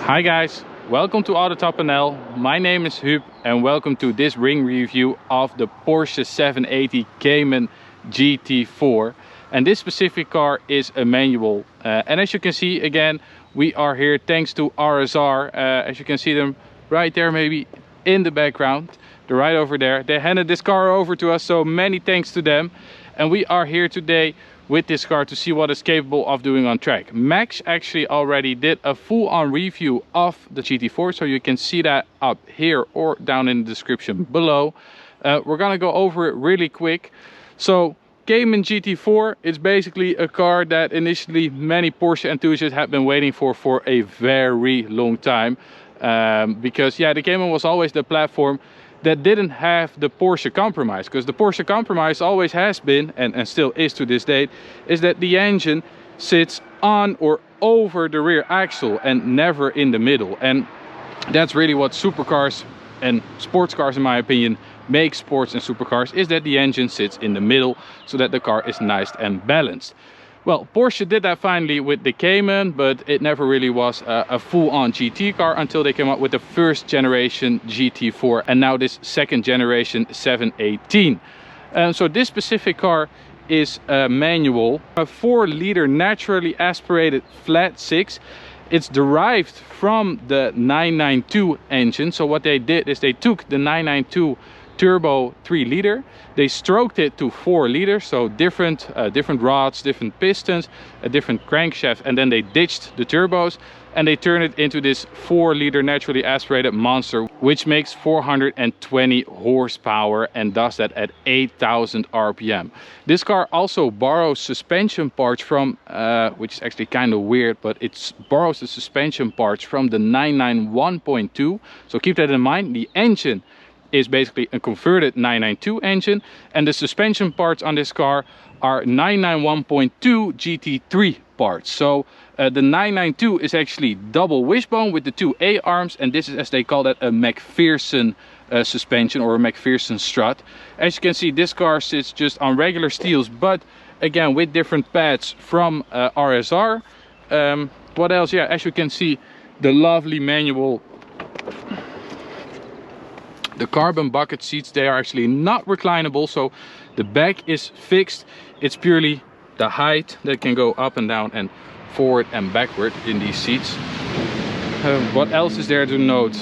Hi guys, welcome to Auto Top NL. My name is Huub and welcome to this ring review of the Porsche 780 Cayman GT4. And this specific car is a manual. And as you can see, again, we are here thanks to RSR. As you can see them right there, maybe in the background. They're right over there. They handed this car over to us, so many thanks to them. And we are here today with this car to see what it's capable of doing on track. Max actually already did a full-on review of the GT4, so you can see that up here or down in the description below. We're gonna go over it really quick. So Cayman GT4 is basically a car that initially many Porsche enthusiasts have been waiting for a very long time. Because yeah, the Cayman was always the platform that didn't have the Porsche compromise, because the Porsche compromise always has been and still is to this date, is that the engine sits on or over the rear axle and never in the middle. And that's really what supercars and sports cars, in my opinion, make sports and supercars, is that the engine sits in the middle so that the car is nice and balanced. Well, Porsche did that finally with the Cayman, but it never really was a full-on GT car until they came up with the first generation GT4 and now this second generation 718. So this specific car is manual, a 4-liter naturally aspirated flat 6. It's derived from the 992 engine. So what they did is they took the 992 turbo 3-liter, they stroked it to 4 liters, so different rods, different pistons, a different crankshaft, and then they ditched the turbos and they turned it into this 4-liter naturally aspirated monster, which makes 420 horsepower and does that at 8,000 RPM. This car also borrows suspension parts from, which is actually kind of weird, but it borrows the suspension parts from the 991.2. So keep that in mind. The engine is basically a converted 992 engine, and the suspension parts on this car are 991.2 GT3 parts. So the 992 is actually double wishbone with the 2 A-arms, and this is, as they call that, a McPherson suspension or a McPherson strut. As you can see, this car sits just on regular steels, but again with different pads from RSR. What else? Yeah, as you can see, the lovely manual. The carbon bucket seats, they are actually not reclinable, so the back is fixed. It's purely the height that can go up and down and forward and backward in these seats. What else is there to note?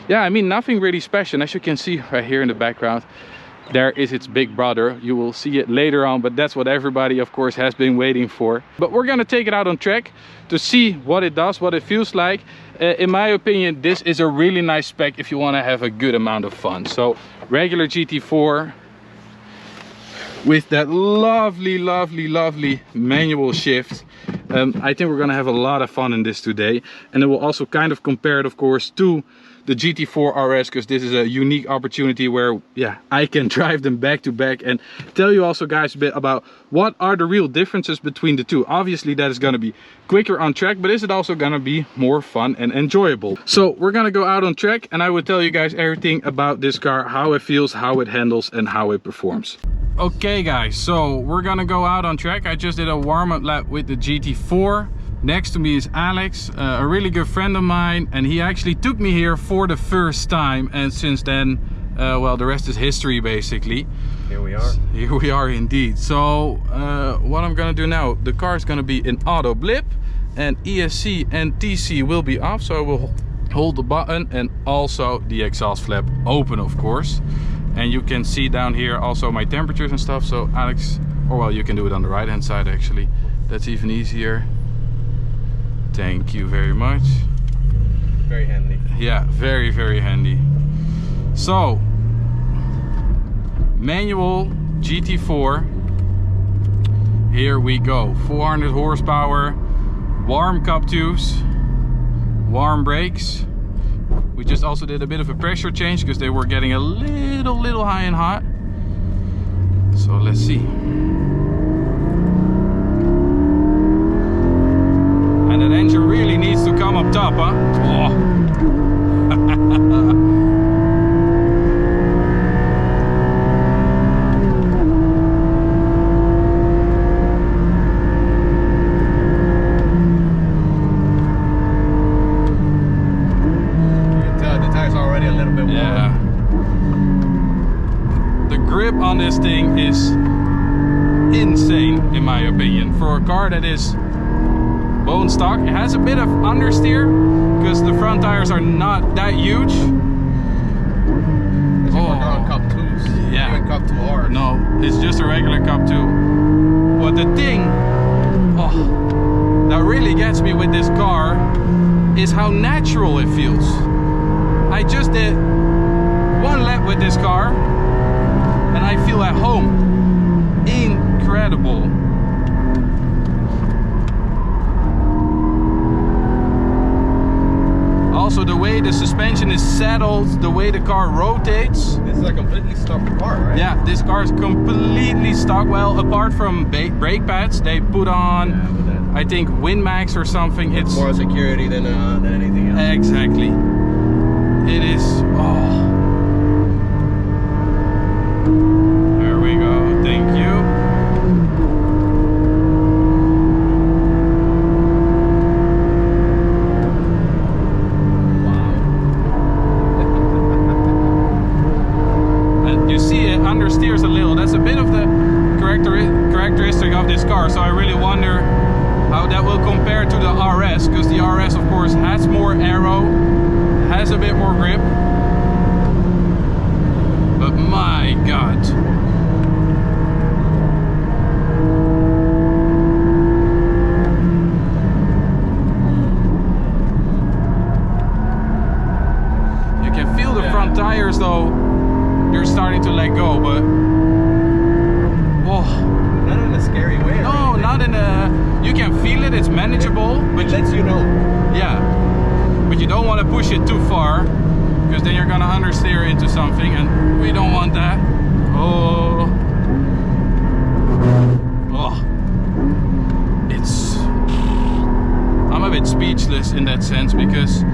Yeah, I mean, nothing really special. As you can see right here in the background, there is its big brother. You will see it later on, but that's what everybody, of course, has been waiting for. But we're gonna take it out on track to see what it does, what it feels like. In my opinion, this is a really nice spec if you want to have a good amount of fun. So regular GT4 with that lovely manual shift. I think we're gonna have a lot of fun in this today, and then we'll also kind of compare it, of course, to the GT4 RS, because this is a unique opportunity where, yeah, I can drive them back to back and tell you also, guys, a bit about what are the real differences between the two. Obviously that is going to be quicker on track, but is it also going to be more fun and enjoyable? So we're going to go out on track and I will tell you guys everything about this car, how it feels, how it handles, and how it performs. Okay guys, so we're gonna go out on track. I just did a warm-up lap with the GT4. Next to me is Alex, a really good friend of mine, and he actually took me here for the first time, and since then, well, the rest is history basically. Here we are. Here we are indeed. So what I'm gonna do now, the car is gonna be in auto blip, and ESC and TC will be off, so I will hold the button, and also the exhaust flap open, of course. And you can see down here also my temperatures and stuff. So Alex, or well, you can do it on the right hand side actually, that's even easier. Thank you very much. Very handy. Yeah, very handy. So manual GT4, here we go. 400 horsepower, warm cup tubes, warm brakes. We just also did a bit of a pressure change because they were getting a little high and hot. So let's see. And that engine really needs to come up top, huh? Oh. Yeah. The grip on this thing is insane, in my opinion. For a car that is bone stock, it has a bit of understeer because the front tires are not that huge. On Cup 2s. Yeah. Even Cup 2Rs. No, it's just a regular Cup 2. But the thing that really gets me with this car is how natural it feels. I just did one lap with this car and I feel at home. Incredible. Also the way the suspension is settled, the way the car rotates. This is a completely stock car, right? Yeah, this car is completely stock. Well, apart from brake pads, they put on, I think, WinMax or something. It's more security than anything else. Exactly. It is. Oh. There we go. Thank you. Understeers a little. That's a bit of the characteristic of this car, so I really wonder how that will compare to the RS, because the RS of course has more aero, has a bit more grip, but my god, you can feel the front tires though. They're starting to let go, but not in a scary way. No, not in a. You can feel it. It's manageable, but it lets you know. Yeah, but you don't want to push it too far, because then you're gonna understeer into something, and we don't want that. It's. I'm a bit speechless in that sense, because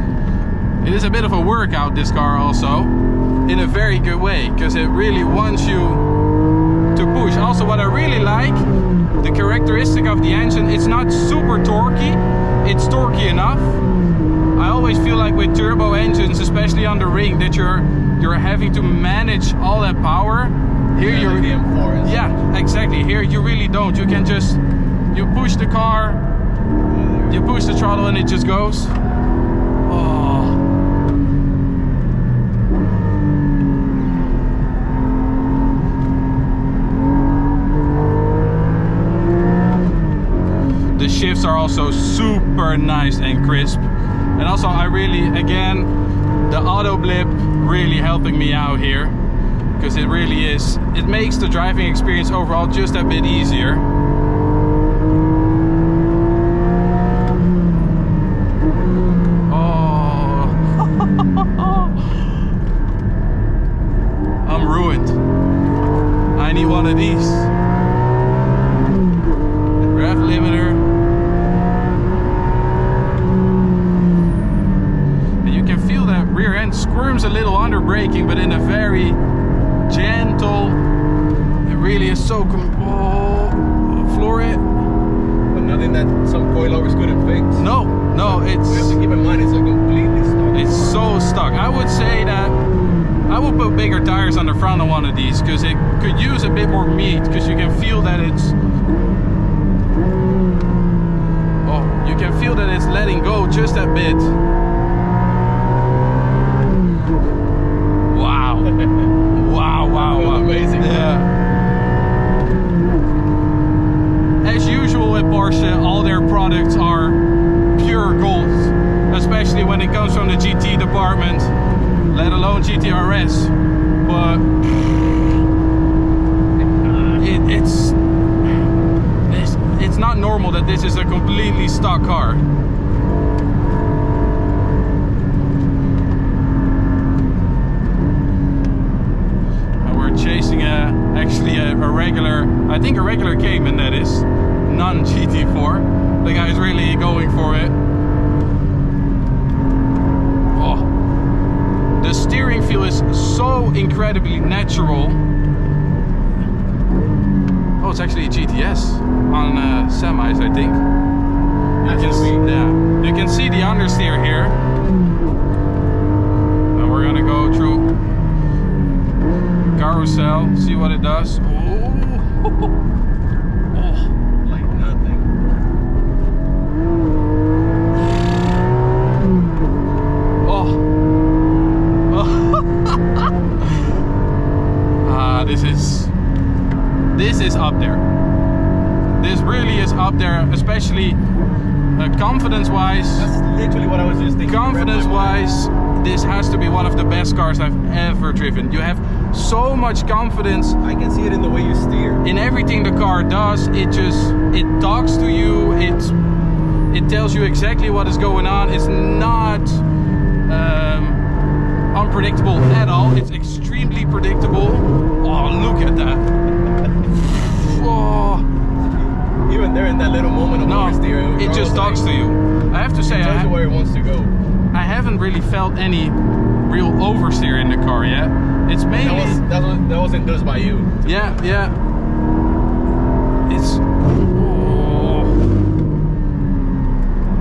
it is a bit of a workout, this car also. In a very good way, because it really wants you to push. Also, what I really like, the characteristic of the engine, it's not super torquey, it's torquey enough. I always feel like with turbo engines, especially on the ring, that you're having to manage all that power. Here yeah, you're like the M4 yeah, exactly. Here you really don't. You can just push the car, you push the throttle, and it just goes. The shifts are also super nice and crisp, and also I really, again, the auto blip really helping me out here, because it really is, it makes the driving experience overall just a bit easier. Oh, I'm ruined. I need one of these. Rev limiter. Rear end squirms a little under braking, but in a very gentle. It really is so floor it. But nothing that some coilovers couldn't fix. No, it's. We have to keep in mind it's a completely stock. It's so stuck. I would say that I would put bigger tires on the front of one of these, because it could use a bit more meat, because you can feel that it's. Oh, you can feel that it's letting go just a bit. Wow. Amazing. Yeah. As usual with Porsche, all their products are pure gold, especially when it comes from the GT department, let alone GTRS. But it's not normal that this is a completely stock car. Chasing actually a regular, I think a regular Cayman, that is, non-GT4. The guy's really going for it. Oh, the steering feel is so incredibly natural. Oh, it's actually a GTS on semis, I think. You can see the understeer here. And we're gonna gonna go through carousel, see what it does. Oh. Like nothing. Oh. This is up there. This really is up there, especially confidence-wise. That's literally what I was just thinking. Confidence-wise, this has to be one of the best cars I've ever driven. You have so much confidence. I can see it in the way you steer. In everything the car does. It talks to you. It tells you exactly what is going on. It's not unpredictable at all. It's extremely predictable. Oh, look at that. Oh. Even there in that little moment of oversteer, it just talks to you. I have to say, it tells you where it wants to go. I haven't really felt any real oversteer in the car yet. It's mainly that wasn't just by you. Yeah. It's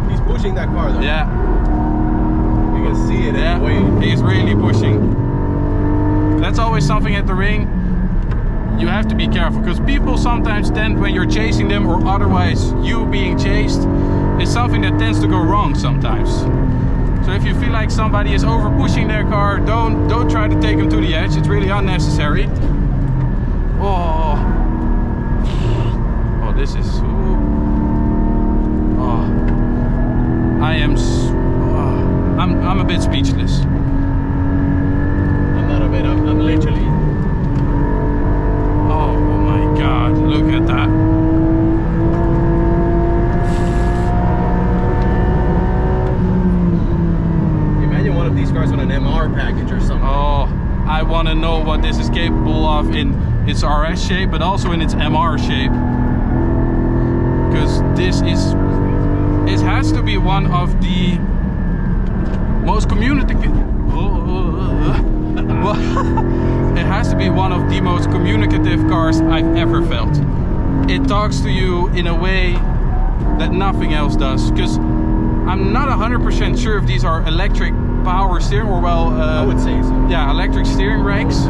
he's pushing that car though. Yeah. You can see it Yeah. anyway. He's really pushing. That's always something at the ring. You have to be careful because people sometimes tend, when you're chasing them or otherwise you being chased, it's something that tends to go wrong sometimes. So if you feel like somebody is over pushing their car, don't try to take them to the edge. It's really unnecessary. Oh, this is. Oh, I'm a bit speechless. I'm not a bit. I'm literally. Oh my God! Look at that. One of these cars on an MR package or something. Oh, I want to know what this is capable of in its RS shape, but also in its MR shape. Because it has to be one of the most communicative. It has to be one of the most communicative cars I've ever felt. It talks to you in a way that nothing else does. Because I'm not 100% sure if these are electric power steering or I would say so. Yeah, electric steering ranks,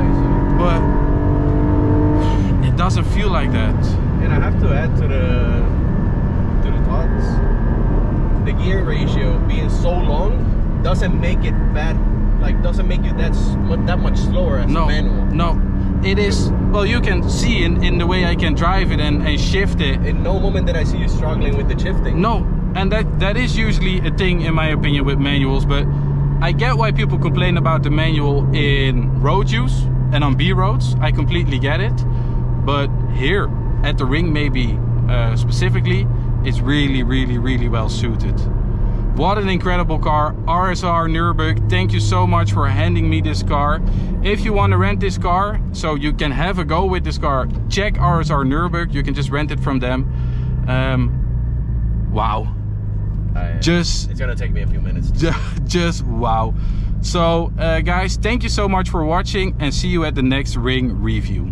but it doesn't feel like that. And I have to add to the thoughts, the gear ratio being so long doesn't make it bad, like doesn't make you that much slower as a manual. No, it is. Well, you can see in the way I can drive it and shift it. In no moment did I see you struggling with the shifting. No, and that is usually a thing in my opinion with manuals, but I get why people complain about the manual in road use and on B roads. I completely get it. But here at the ring, maybe specifically, it's really, really, really well suited. What an incredible car. RSR Nurburgring, thank you so much for handing me this car. If you want to rent this car, so you can have a go with this car, check RSR Nurburgring. You can just rent it from them. Wow. It's gonna take me a few minutes. Just wow. So guys, thank you so much for watching and see you at the next ring review.